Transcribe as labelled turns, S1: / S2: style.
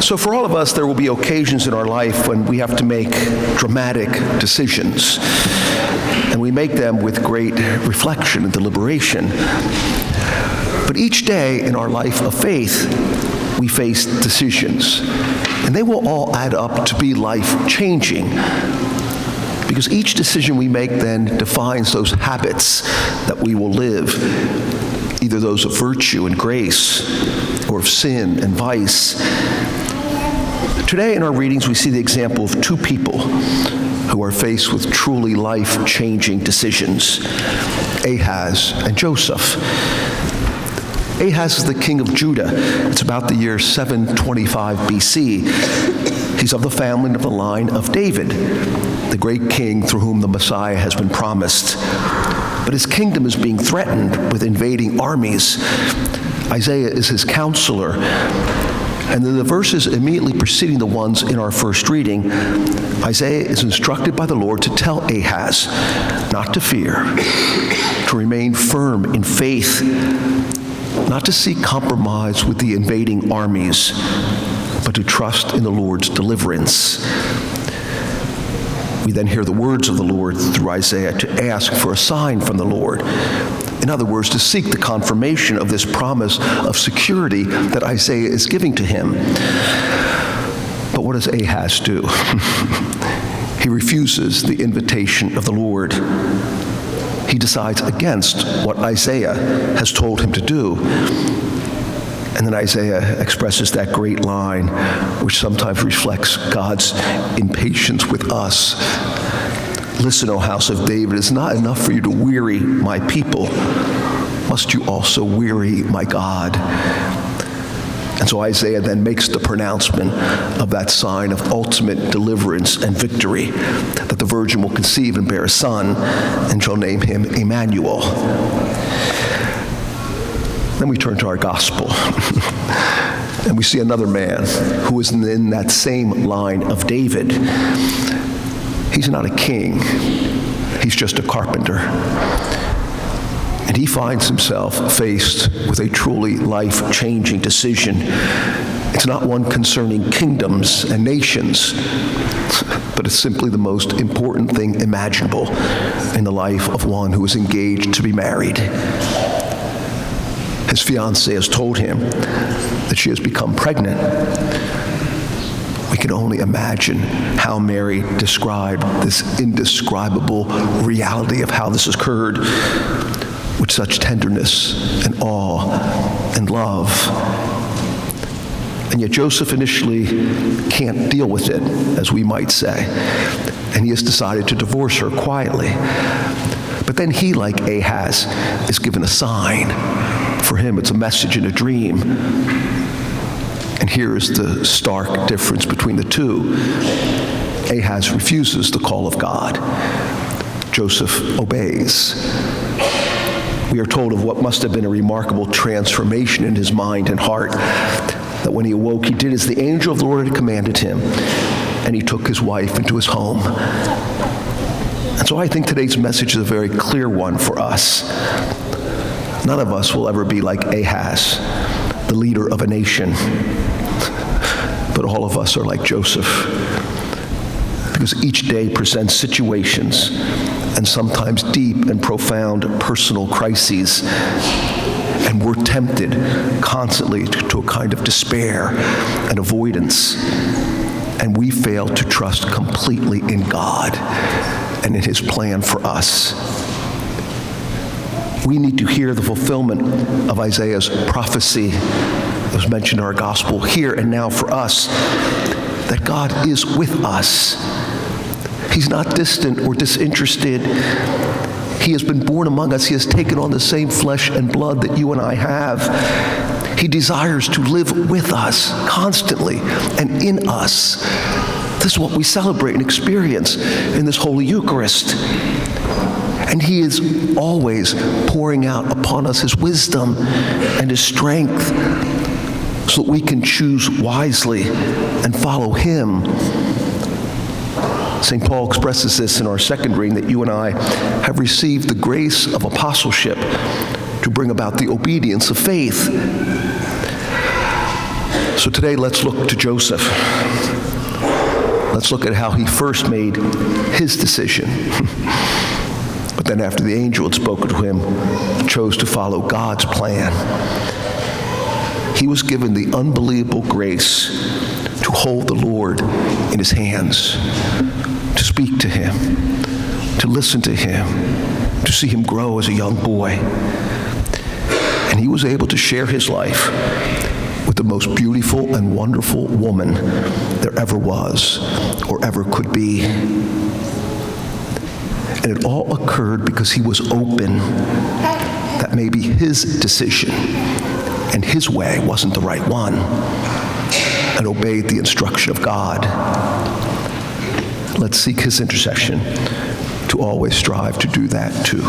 S1: So for all of us, there will be occasions in our life when we have to make dramatic decisions. And we make them with great reflection and deliberation. But each day in our life of faith, we face decisions. And they will all add up to be life-changing. Because each decision we make then defines those habits that we will live, either those of virtue and grace, or of sin and vice. Today in our readings, we see the example of two people who are faced with truly life-changing decisions, Ahaz and Joseph. Ahaz is the king of Judah. It's about the year 725 BC. He's of the family and of the line of David, the great king through whom the Messiah has been promised. But his kingdom is being threatened with invading armies. Isaiah is his counselor. And in the verses immediately preceding the ones in our first reading, Isaiah is instructed by the Lord to tell Ahaz not to fear, to remain firm in faith, not to seek compromise with the invading armies, but to trust in the Lord's deliverance. We then hear the words of the Lord through Isaiah to ask for a sign from the Lord. In other words, to seek the confirmation of this promise of security that Isaiah is giving to him. But what does Ahaz do? He refuses the invitation of the Lord. He decides against what Isaiah has told him to do. And then Isaiah expresses that great line, which sometimes reflects God's impatience with us. Listen, O house of David, it's not enough for you to weary my people. Must you also weary my God? And so Isaiah then makes the pronouncement of that sign of ultimate deliverance and victory, that the virgin will conceive and bear a son, and shall name him Emmanuel. Then we turn to our gospel, and we see another man who is in that same line of David. He's not a king, he's just a carpenter. And he finds himself faced with a truly life-changing decision. It's not one concerning kingdoms and nations, but it's simply the most important thing imaginable in the life of one who is engaged to be married. His fiancée has told him that she has become pregnant. We can only imagine how Mary described this indescribable reality of how this occurred with such tenderness and awe and love. And yet Joseph initially can't deal with it, as we might say, and he has decided to divorce her quietly. But then he, like Ahaz, is given a sign. For him, it's a message in a dream. And here is the stark difference between the two. Ahaz refuses the call of God. Joseph obeys. We are told of what must have been a remarkable transformation in his mind and heart, that when he awoke, he did as the angel of the Lord had commanded him, and he took his wife into his home. And so I think today's message is a very clear one for us. None of us will ever be like Ahaz, the leader of a nation. But all of us are like Joseph, because each day presents situations and sometimes deep and profound personal crises. And we're tempted constantly to a kind of despair and avoidance. And we fail to trust completely in God and in his plan for us. We need to hear the fulfillment of Isaiah's prophecy that was mentioned in our gospel here and now for us, that God is with us. He's not distant or disinterested. He has been born among us. He has taken on the same flesh and blood that you and I have. He desires to live with us constantly and in us. This is what we celebrate and experience in this Holy Eucharist. And he is always pouring out upon us his wisdom and his strength so that we can choose wisely and follow him. St. Paul expresses this in our second reading, that you and I have received the grace of apostleship to bring about the obedience of faith. So today, let's look to Joseph. Let's look at how he first made his decision. But then after the angel had spoken to him, chose to follow God's plan. He was given the unbelievable grace to hold the Lord in his hands, to speak to him, to listen to him, to see him grow as a young boy. And he was able to share his life with the most beautiful and wonderful woman there ever was or ever could be. And it all occurred because he was open that maybe his decision and his way wasn't the right one, and obeyed the instruction of God. Let's seek his intercession to always strive to do that too.